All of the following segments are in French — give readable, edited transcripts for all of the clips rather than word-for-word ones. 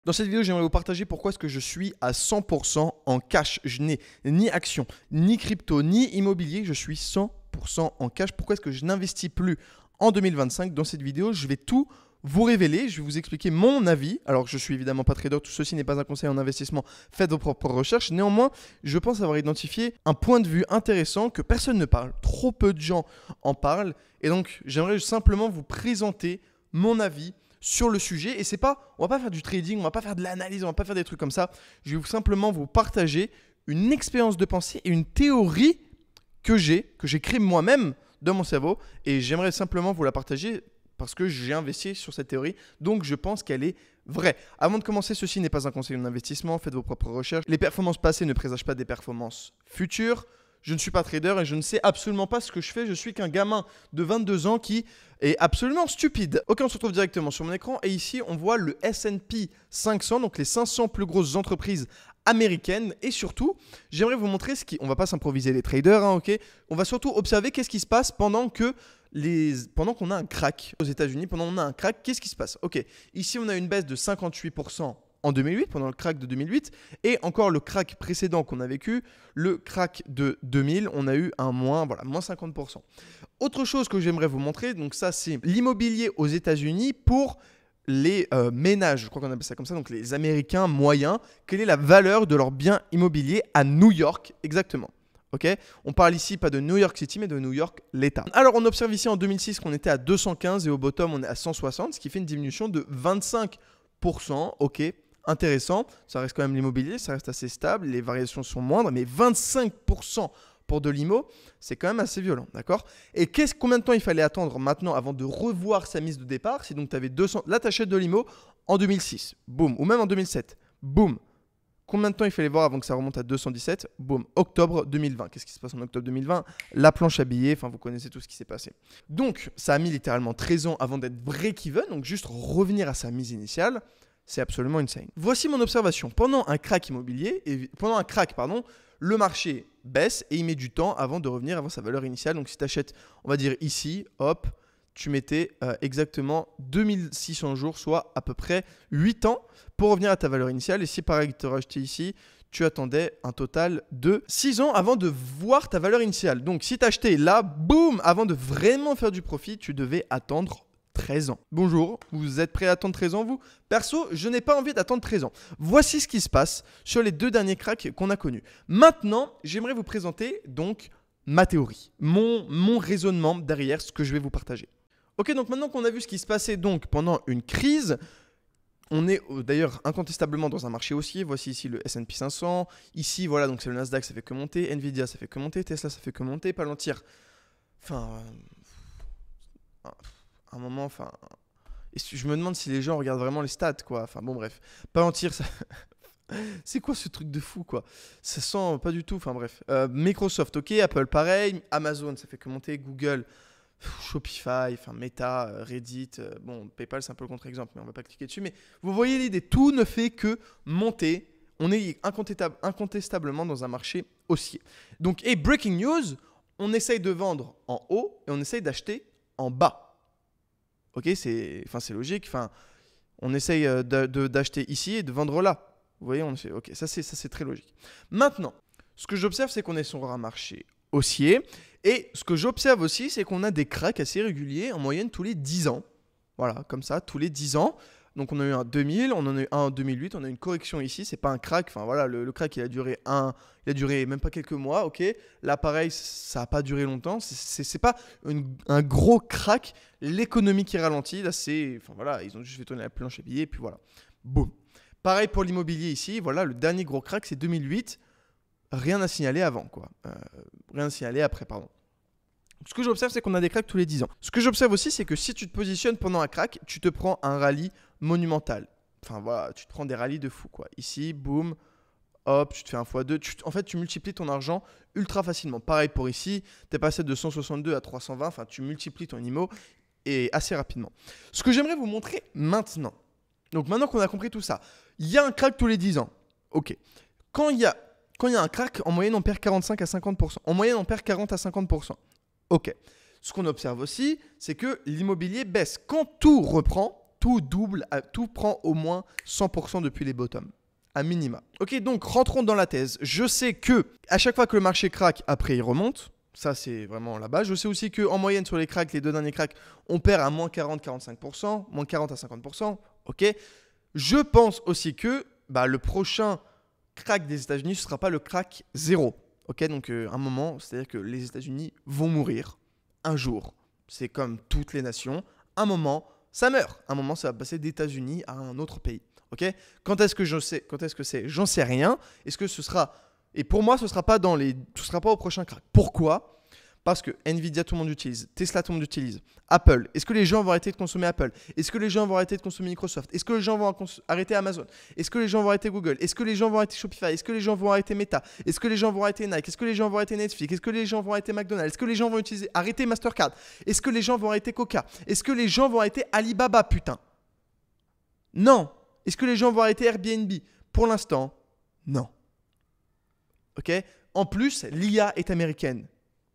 Dans cette vidéo, j'aimerais vous partager pourquoi est-ce que je suis à 100% en cash. Je n'ai ni action, ni crypto, ni immobilier. Je suis 100% en cash. Pourquoi est-ce que je n'investis plus en 2025? Dans cette vidéo, je vais tout vous révéler. Je vais vous expliquer mon avis. Alors, je suis évidemment pas trader. Tout ceci n'est pas un conseil en investissement. Faites vos propres recherches. Néanmoins, je pense avoir identifié un point de vue intéressant que personne ne parle. Trop peu de gens en parlent. Et donc, j'aimerais simplement vous présenter mon avis sur le sujet. Et c'est pas, on va pas faire du trading, on va pas faire de l'analyse, on va pas faire des trucs comme ça. Je vais simplement vous partager une expérience de pensée et une théorie que j'ai créée moi-même dans mon cerveau. Et j'aimerais simplement vous la partager parce que j'ai investi sur cette théorie. Donc, je pense qu'elle est vraie. Avant de commencer, ceci n'est pas un conseil en investissement. Faites vos propres recherches. Les performances passées ne présagent pas des performances futures. Je ne suis pas trader et je ne sais absolument pas ce que je fais. Je suis qu'un gamin de 22 ans qui est absolument stupide. Ok, on se retrouve directement sur mon écran et ici, on voit le S&P 500, donc les 500 plus grosses entreprises américaines. Et surtout, j'aimerais vous montrer ce qui... On ne va pas s'improviser les traders, hein, ok. On va surtout observer qu'est-ce qui se passe pendant qu'on a un crack aux États-Unis. Pendant qu'on a un crack, qu'est-ce qui se passe? Ok, ici, on a une baisse de 58% en 2008, pendant le crack de 2008, et encore le crack précédent qu'on a vécu, le crack de 2000, on a eu un moins 50%. Autre chose que j'aimerais vous montrer, donc ça c'est l'immobilier aux États-Unis pour les ménages, je crois qu'on appelle ça comme ça, donc les Américains moyens, quelle est la valeur de leur bien immobilier à New York exactement. Okay, on parle ici pas de New York City, mais de New York, l'État. Alors, on observe ici en 2006 qu'on était à 215 et au bottom, on est à 160, ce qui fait une diminution de 25%. Ok, intéressant. Ça reste quand même l'immobilier, ça reste assez stable, les variations sont moindres, mais 25% pour de l'IMO, c'est quand même assez violent, d'accord? Et combien de temps il fallait attendre maintenant avant de revoir sa mise de départ? Si donc tu avais 200, là tu achètes de l'IMO en 2006, boum, ou même en 2007, boum. Combien de temps il fallait voir avant que ça remonte à 217? Boum, octobre 2020. Qu'est-ce qui se passe en octobre 2020? La planche à billets, enfin vous connaissez tout ce qui s'est passé. Donc ça a mis littéralement 13 ans avant d'être break-even, donc juste revenir à sa mise initiale, c'est absolument insane. Voici mon observation. Pendant un crack immobilier, le marché baisse et il met du temps avant de revenir avant sa valeur initiale. Donc si tu achètes, on va dire ici, hop, tu mettais exactement 2600 jours, soit à peu près 8 ans pour revenir à ta valeur initiale. Et si pareil, tu aurais acheté ici, tu attendais un total de 6 ans avant de voir ta valeur initiale. Donc si tu achetais là, boum, avant de vraiment faire du profit, tu devais attendre 13 ans. Bonjour, vous êtes prêt à attendre 13 ans vous? Perso, je n'ai pas envie d'attendre 13 ans. Voici ce qui se passe sur les 2 derniers cracks qu'on a connus. Maintenant, j'aimerais vous présenter donc ma théorie, mon raisonnement derrière ce que je vais vous partager. Ok, donc maintenant qu'on a vu ce qui se passait donc pendant une crise, on est d'ailleurs incontestablement dans un marché haussier. Voici ici le S&P 500. Ici, voilà, donc c'est le Nasdaq, ça fait que monter. Nvidia, ça fait que monter. Tesla, ça fait que monter. Palantir, enfin... un moment, enfin... Je me demande si les gens regardent vraiment les stats, quoi. Enfin, bon, bref. Palantir, ça... c'est quoi ce truc de fou, quoi? Ça sent pas du tout, enfin, bref. Microsoft, ok. Apple, pareil. Amazon, ça fait que monter. Google... Shopify, enfin Meta, Reddit, bon PayPal c'est un peu le contre-exemple mais on va pas cliquer dessus, mais vous voyez l'idée, tout ne fait que monter, on est incontestablement dans un marché haussier. Donc, et breaking news, on essaye de vendre en haut et on essaye d'acheter en bas. Ok, c'est logique, on essaye d'acheter ici et de vendre là. Vous voyez, ok, ça c'est très logique. Maintenant, ce que j'observe c'est qu'on est sur un marché haussier. Et ce que j'observe aussi, c'est qu'on a des cracks assez réguliers, en moyenne tous les 10 ans. Voilà, comme ça, tous les 10 ans. Donc on a eu un 2000, on en a eu un en 2008, on a eu une correction ici. C'est pas un crack, enfin voilà, le crack il a duré même pas quelques mois, ok. Là pareil, ça n'a pas duré longtemps. C'est pas un gros crack. L'économie qui ralentit, là c'est, enfin voilà, ils ont juste fait tourner la planche à billets, et puis voilà. Boum. Pareil pour l'immobilier ici, voilà, le dernier gros crack c'est 2008. Rien à signaler avant, quoi. Rien à signaler après, pardon. Ce que j'observe, c'est qu'on a des cracks tous les 10 ans. Ce que j'observe aussi, c'est que si tu te positionnes pendant un crack, tu te prends un rallye monumental. Enfin, voilà, tu te prends des rallyes de fou, quoi. Ici, boum, hop, tu te fais un x2. En fait, tu multiplies ton argent ultra facilement. Pareil pour ici, tu es passé de 162 à 320. Enfin, tu multiplies ton IMO et assez rapidement. Ce que j'aimerais vous montrer maintenant. Donc, maintenant qu'on a compris tout ça, il y a un crack tous les 10 ans. Ok. Quand il y a un crack, en moyenne, on perd 45 à 50%. En moyenne, on perd 40 à 50%. Ok. Ce qu'on observe aussi, c'est que l'immobilier baisse. Quand tout reprend, tout double, tout prend au moins 100% depuis les bottoms. À minima. Ok, donc rentrons dans la thèse. Je sais que à chaque fois que le marché craque, après il remonte. Ça, c'est vraiment là-bas. Je sais aussi qu'en moyenne, sur les cracks, les deux derniers cracks, on perd à moins 40-45%, moins 40 à 50%. Ok. Je pense aussi que le prochain crack des États-Unis, ce ne sera pas le crack zéro. Ok, donc un moment, c'est-à-dire que les États-Unis vont mourir un jour. C'est comme toutes les nations. Un moment, ça meurt. Un moment, ça va passer des États-Unis à un autre pays. Ok. Quand est-ce que je sais, quand est-ce que c'est, j'en sais rien. Est-ce que ce sera, et pour moi, ce sera pas au prochain crack. Pourquoi? Parce que Nvidia, tout le monde utilise, Tesla, tout le monde utilise, Apple. Est-ce que les gens vont arrêter de consommer Apple? Est-ce que les gens vont arrêter de consommer Microsoft? Est-ce que les gens vont arrêter Amazon? Est-ce que les gens vont arrêter Google? Est-ce que les gens vont arrêter Shopify? Est-ce que les gens vont arrêter Meta? Est-ce que les gens vont arrêter Nike? Est-ce que les gens vont arrêter Netflix? Est-ce que les gens vont arrêter McDonald's? Est-ce que les gens vont arrêter Mastercard? Est-ce que les gens vont arrêter Coca? Est-ce que les gens vont arrêter Alibaba, putain? Non. Est-ce que les gens vont arrêter Airbnb? Pour l'instant, non. Ok. En plus, l'IA est américaine.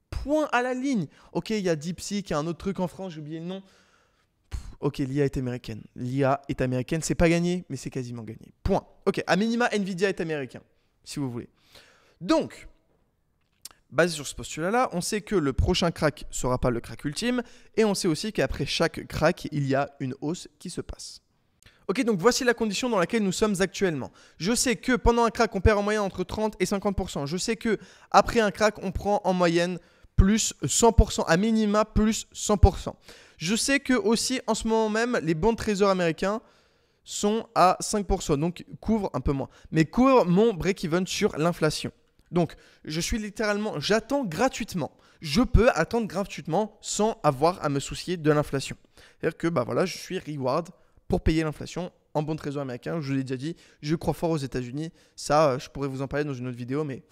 Point à la ligne. Ok, il y a DeepSeek, il y a un autre truc en France, j'ai oublié le nom. Ok, l'IA est américaine. L'IA est américaine, c'est pas gagné, mais c'est quasiment gagné. Point. Ok, à minima, Nvidia est américain, si vous voulez. Donc, basé sur ce postulat-là, on sait que le prochain crack ne sera pas le crack ultime, et on sait aussi qu'après chaque crack, il y a une hausse qui se passe. Ok, donc voici la condition dans laquelle nous sommes actuellement. Je sais que pendant un crack, on perd en moyenne entre 30 et 50%. Je sais qu'après un crack, on prend en moyenne plus 100%, à minima plus 100%. Je sais que aussi, en ce moment même, les bons de trésor américains sont à 5%, donc couvrent un peu moins. Mais couvrent mon break-even sur l'inflation. Donc, je suis littéralement, j'attends gratuitement. Je peux attendre gratuitement sans avoir à me soucier de l'inflation. C'est-à-dire que je suis reward pour payer l'inflation en bon trésor américain. Je vous l'ai déjà dit, je crois fort aux États-Unis. Ça, je pourrais vous en parler dans une autre vidéo, mais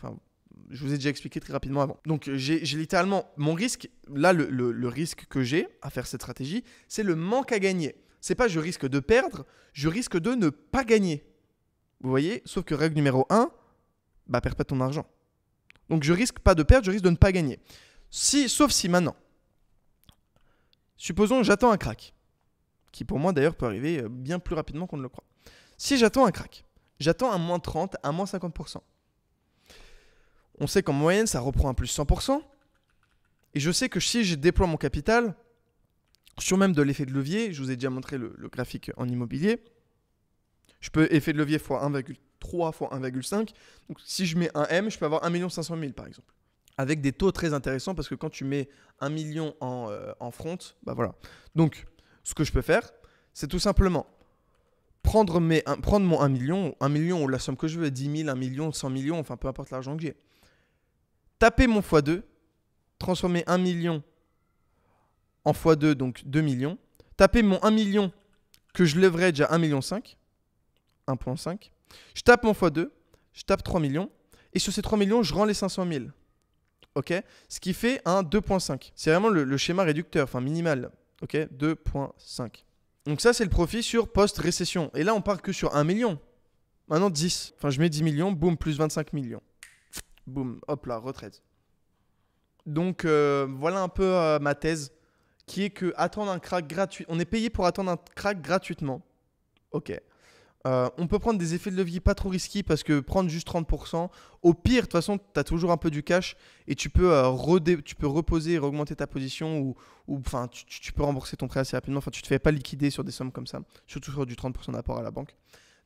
je vous ai déjà expliqué très rapidement avant. Donc, j'ai littéralement mon risque. Là, le risque que j'ai à faire cette stratégie, c'est le manque à gagner. C'est pas je risque de perdre, je risque de ne pas gagner. Vous voyez? Sauf que règle numéro 1, perds pas ton argent. Donc, je risque pas de perdre, je risque de ne pas gagner. Sauf si maintenant, supposons j'attends un crack, qui pour moi d'ailleurs peut arriver bien plus rapidement qu'on ne le croit. Si j'attends un crack, j'attends un moins 30, un moins 50%. On sait qu'en moyenne, ça reprend un plus 100%. Et je sais que si je déploie mon capital, sur même de l'effet de levier, je vous ai déjà montré le graphique en immobilier, je peux effet de levier fois 1,3 fois 1,5. Donc si je mets un M, je peux avoir 1 500 000 par exemple. Avec des taux très intéressants parce que quand tu mets 1 million en front, voilà. Donc, ce que je peux faire, c'est tout simplement prendre mon 1 million ou la somme que je veux, 10 000, 1 million, 100 millions, enfin peu importe l'argent que j'ai. Taper mon x2, transformer 1 million en x2, donc 2 millions. Taper mon 1 million que je leverage à 1,5 million, 1,5. Je tape mon x2, je tape 3 millions. Et sur ces 3 millions, je rends les 500 000. Ok, ce qui fait un 2,5. C'est vraiment le schéma réducteur, enfin minimal. Ok, 2,5. Donc ça, c'est le profit sur post-récession. Et là, on part que sur 1 million. Maintenant, 10. Enfin, je mets 10 millions, boum, plus 25 millions. Boum, hop là, retraite. Donc, voilà un peu ma thèse, qui est que attendre un crack gratuit. On est payé pour attendre un crack gratuitement. Ok. On peut prendre des effets de levier pas trop risqués parce que prendre juste 30%, au pire, de toute façon, tu as toujours un peu du cash et tu peux reposer et augmenter ta position ou tu peux rembourser ton prêt assez rapidement. Enfin, tu te fais pas liquider sur des sommes comme ça, surtout sur du 30% d'apport à la banque.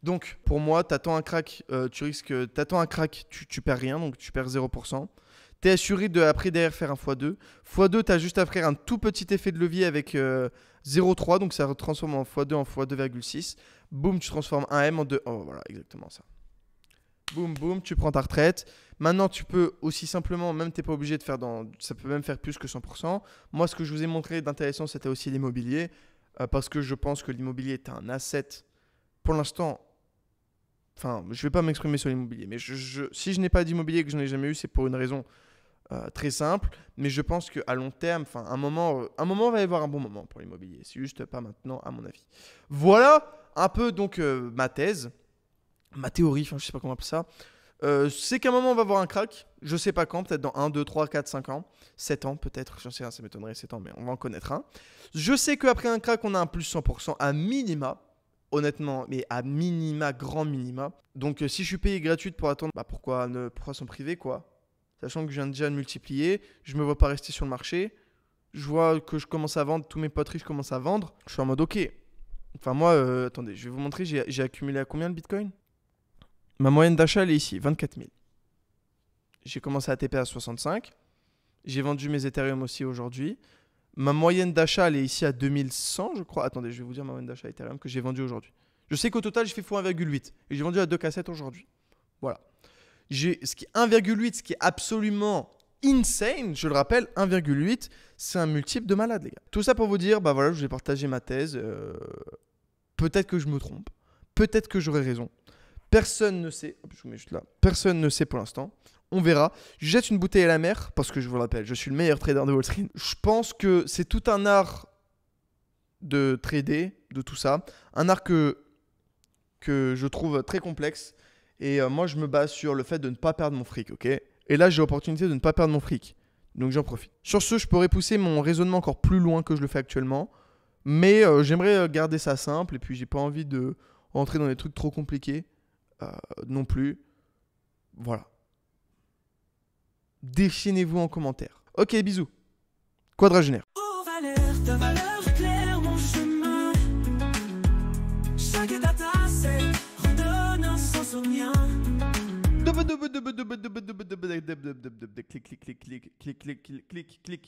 Donc, pour moi, t'attends un crack, tu perds rien, donc tu perds 0%. Tu es assuré après derrière faire un x2. x2, tu as juste à faire un tout petit effet de levier avec 0,3, donc ça transforme en x2 en x2,6. Boum, tu transformes un M en 2. Oh, voilà, exactement ça. Boum, boum, tu prends ta retraite. Maintenant, tu peux aussi simplement, même tu n'es pas obligé de faire ça peut même faire plus que 100%. Moi, ce que je vous ai montré d'intéressant, c'était aussi l'immobilier, parce que je pense que l'immobilier est un asset. Pour l'instant, je ne vais pas m'exprimer sur l'immobilier, mais si je n'ai pas d'immobilier et que je n'en ai jamais eu, c'est pour une raison très simple. Mais je pense qu'à long terme, un moment va y avoir un bon moment pour l'immobilier. C'est juste pas maintenant, à mon avis. Voilà un peu donc ma thèse, ma théorie, je ne sais pas comment appeler ça. C'est qu'à un moment, on va voir un crack. Je sais pas quand, peut-être dans 1, 2, 3, 4, 5 ans. 7 ans peut-être, j'en sais rien, ça m'étonnerait 7 ans, mais on va en connaître un. Je sais qu'après un crack, on a un plus 100% à minima. Honnêtement, mais à minima, grand minima. Donc si je suis payé gratuite pour attendre, bah pourquoi s'en priver quoi? Sachant que je viens déjà de multiplier, je me vois pas rester sur le marché. Je vois que je commence à vendre, tous mes potes riches commencent à vendre. Je suis en mode ok. Enfin moi, attendez, je vais vous montrer, j'ai accumulé à combien le Bitcoin? Ma moyenne d'achat, elle est ici, 24 000. J'ai commencé à TP à 65. J'ai vendu mes Ethereum aussi aujourd'hui. Ma moyenne d'achat, elle est ici à 2100, je crois. Attendez, je vais vous dire ma moyenne d'achat Ethereum que j'ai vendue aujourd'hui. Je sais qu'au total, j'ai fait x1,8. Et j'ai vendu à 2,7 aujourd'hui. Voilà. Ce qui est 1,8, ce qui est absolument insane, je le rappelle, 1,8, c'est un multiple de malade, les gars. Tout ça pour vous dire, bah voilà, je vais partager ma thèse. Peut-être que je me trompe. Peut-être que j'aurai raison. Personne ne sait. Je vous mets juste là. Personne ne sait pour l'instant. On verra. Je jette une bouteille à la mer parce que je vous le rappelle, je suis le meilleur trader de Wall Street. Je pense que c'est tout un art de trader, de tout ça. Un art que je trouve très complexe. Et moi, je me base sur le fait de ne pas perdre mon fric, ok? Et là, j'ai l'opportunité de ne pas perdre mon fric. Donc, j'en profite. Sur ce, je pourrais pousser mon raisonnement encore plus loin que je le fais actuellement. Mais j'aimerais garder ça simple. Et puis, j'ai pas envie de rentrer dans des trucs trop compliqués non plus. Voilà. Déchaînez-vous en commentaire. Ok, bisous. Quadragénaire. Ta valeur éclaire mon chemin. Chaque data, c'est redonne un sens au mien. Clic, clic, clic, clic, clic, clic, clic, clic.